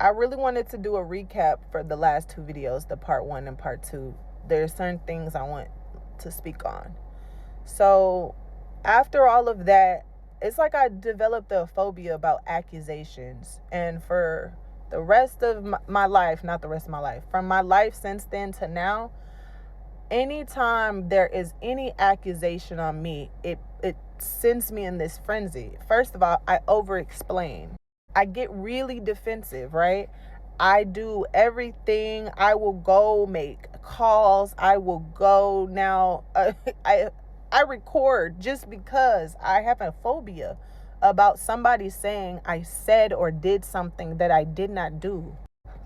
I really wanted to do a recap for the last two videos, the part 1 and part 2. There's certain things I want to speak on. So after all of that, it's like I developed a phobia about accusations. And for the rest of my life, not the rest of my life, from my life since then to now, anytime there is any accusation on me, it sends me in this frenzy. First of all, I over explain. I get really defensive, right? I do everything. I will go make calls. I will go now. I record just because I have a phobia about somebody saying I said or did something that I did not do.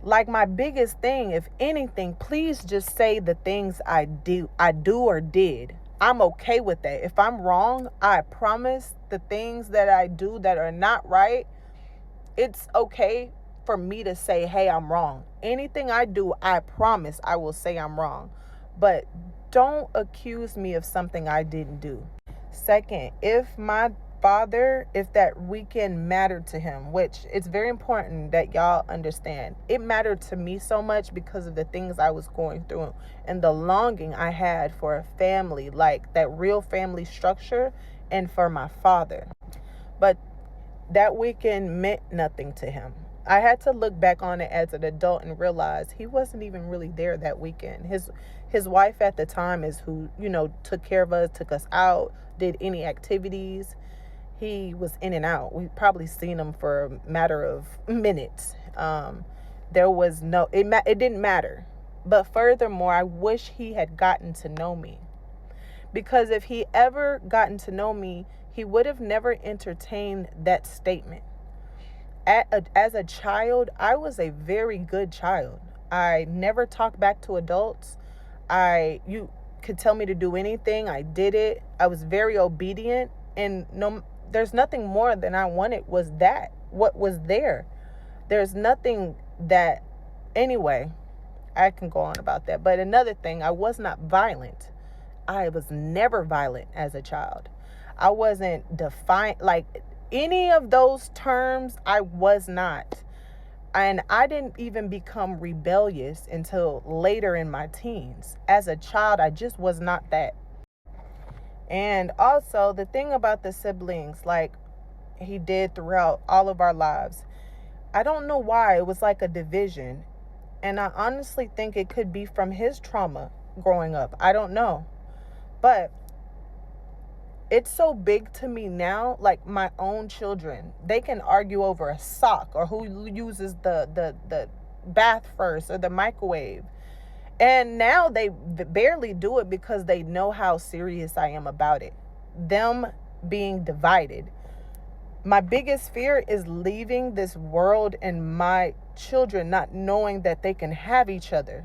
Like, my biggest thing, if anything, please just say the things I do or did. I'm okay with that. If I'm wrong, I promise the things that I do that are not right, it's okay for me to say, hey, I'm wrong. Anything I do, I promise I will say I'm wrong. But don't accuse me of something I didn't do. Second, if my father, if that weekend mattered to him, which it's very important that y'all understand, it mattered to me so much because of the things I was going through and the longing I had for a family, like that real family structure, and for my father. But that weekend meant nothing to him. I had to look back on it as an adult and realize he wasn't even really there that weekend. His wife at the time is who, took care of us, took us out, did any activities. He was in and out. We probably seen him for a matter of minutes. There was it didn't matter. But furthermore, I wish he had gotten to know me. Because if he ever gotten to know me, he would have never entertained that statement. As a child, I was a very good child. I never talked back to adults. You could tell me to do anything, I did it. I was very obedient, and there's nothing more than I wanted was that. What was there? There's nothing that, anyway, I can go on about that. But another thing, I was not violent. I was never violent as a child. I wasn't defiant, like any of those terms, I was not. And I didn't even become rebellious until later in my teens. As a child, I just was not that. And also, the thing about the siblings, like he did throughout all of our lives, I don't know why it was like a division. And I honestly think it could be from his trauma growing up. I don't know. But it's so big to me now, like my own children. They can argue over a sock or who uses the bath first or the microwave. And now they barely do it because they know how serious I am about it. Them being divided. My biggest fear is leaving this world and my children not knowing that they can have each other.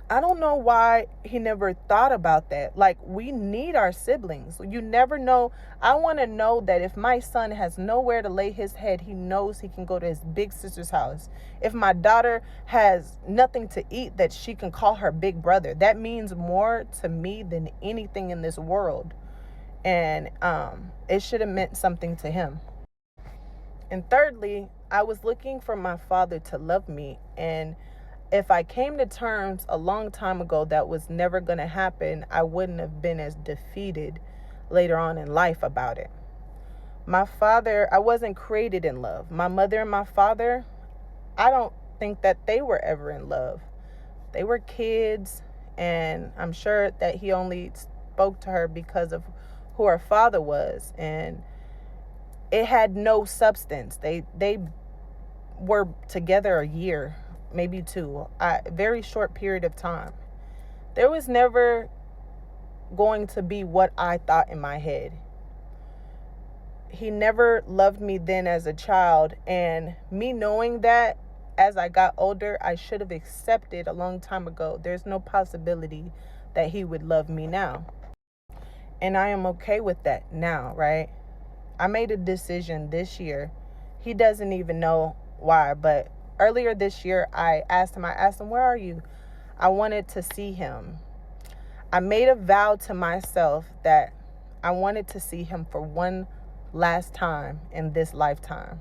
I don't know why he never thought about that. Like, we need our siblings. You never know. I want to know that if my son has nowhere to lay his head, he knows he can go to his big sister's house. If my daughter has nothing to eat, that she can call her big brother. That means more to me than anything in this world. And it should have meant something to him. And thirdly, I was looking for my father to love me, and if I came to terms a long time ago that was never going to happen, I wouldn't have been as defeated later on in life about it. My father, I wasn't created in love. My mother and my father, I don't think that they were ever in love. They were kids, and I'm sure that he only spoke to her because of who her father was, and it had no substance. They were together a year, maybe 2, a very short period of time. There was never going to be what I thought in my head. He never loved me then as a child, and me knowing that as I got older, I should have accepted a long time ago. There's no possibility that he would love me now. And I am okay with that now, right? I made a decision this year. He doesn't even know why, but earlier this year, I asked him, where are you? I wanted to see him. I made a vow to myself that I wanted to see him for one last time in this lifetime.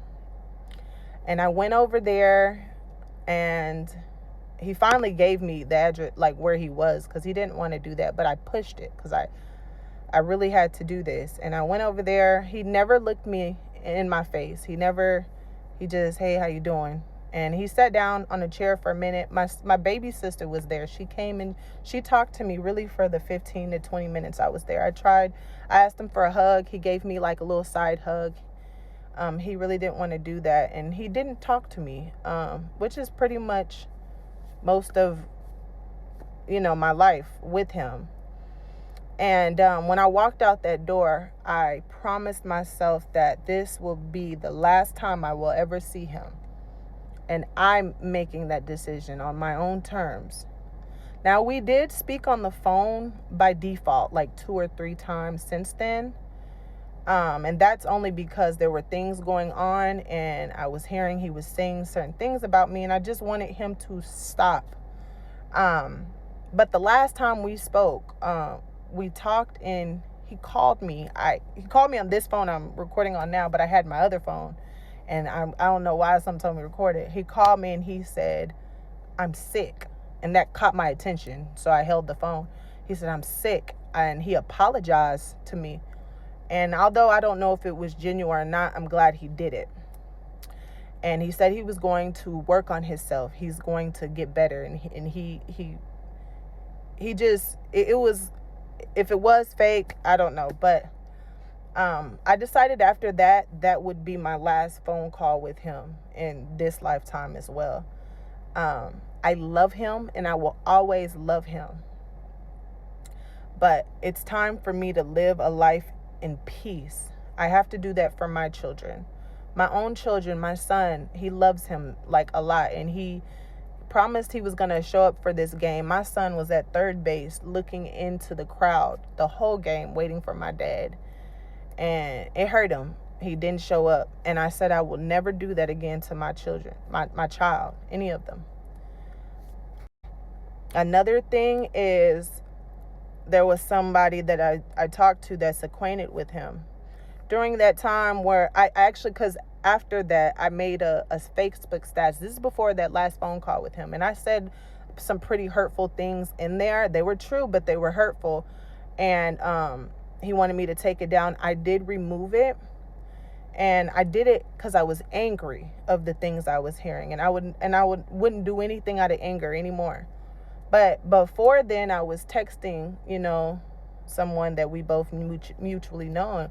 And I went over there, and he finally gave me the address, like where he was, because he didn't want to do that. But I pushed it because I really had to do this. And I went over there. He never looked me in my face. He just, hey, how you doing? And he sat down on a chair for a minute. My baby sister was there. She came and she talked to me really for the 15 to 20 minutes I was there. I asked him for a hug. He gave me like a little side hug. He really didn't want to do that. And he didn't talk to me, which is pretty much most of, my life with him. And when I walked out that door, I promised myself that this will be the last time I will ever see him. And I'm making that decision on my own terms. Now, we did speak on the phone by default like 2 or 3 times since then. And that's only because there were things going on, and I was hearing he was saying certain things about me, and I just wanted him to stop. But the last time we spoke, we talked, and he called me. He called me on this phone I'm recording on now, but I had my other phone. And I don't know why someone told me to record it. He called me and he said, I'm sick. And that caught my attention. So I held the phone. He said, I'm sick. And he apologized to me. And although I don't know if it was genuine or not, I'm glad he did it. And he said he was going to work on himself. He's going to get better. And he just, it was, if it was fake, I don't know. But I decided after that would be my last phone call with him in this lifetime as well. I love him and I will always love him. But it's time for me to live a life in peace. I have to do that for my children. My own children, my son, he loves him like a lot. And he promised he was going to show up for this game. My son was at third base looking into the crowd the whole game waiting for my dad. And it hurt him. He didn't show up. And I said I will never do that again to my children, my child, any of them. Another thing is there was somebody that I talked to that's acquainted with him. During that time where I actually, because after that, I made a Facebook status. This is before that last phone call with him. And I said some pretty hurtful things in there. They were true, but they were hurtful. And he wanted me to take it down. I did remove it, and I did it because I was angry of the things I was hearing, and I wouldn't do anything out of anger anymore. But before then, I was texting, someone that we both mutually know,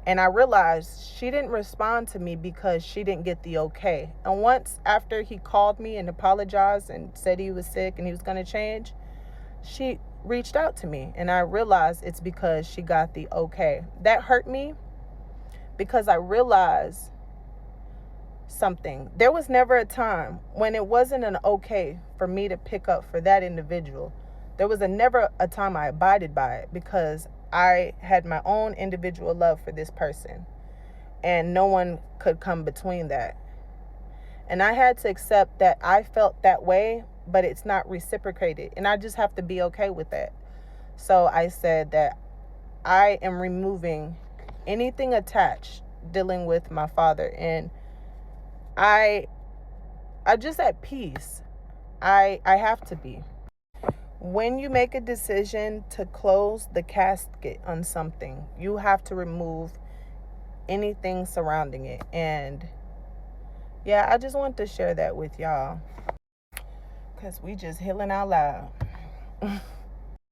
and I realized she didn't respond to me because she didn't get the okay. And once after he called me and apologized and said he was sick and he was going to change, she reached out to me, and I realized it's because she got the okay. That hurt me because I realized something. There was never a time when it wasn't an okay for me to pick up for that individual. There was never a time I abided by it because I had my own individual love for this person, and no one could come between that. And I had to accept that I felt that way, but it's not reciprocated. And I just have to be okay with that. So I said that I am removing anything attached dealing with my father. And I just at peace. I have to be. When you make a decision to close the casket on something, you have to remove anything surrounding it. And yeah, I just want to share that with y'all, because we just healing out loud.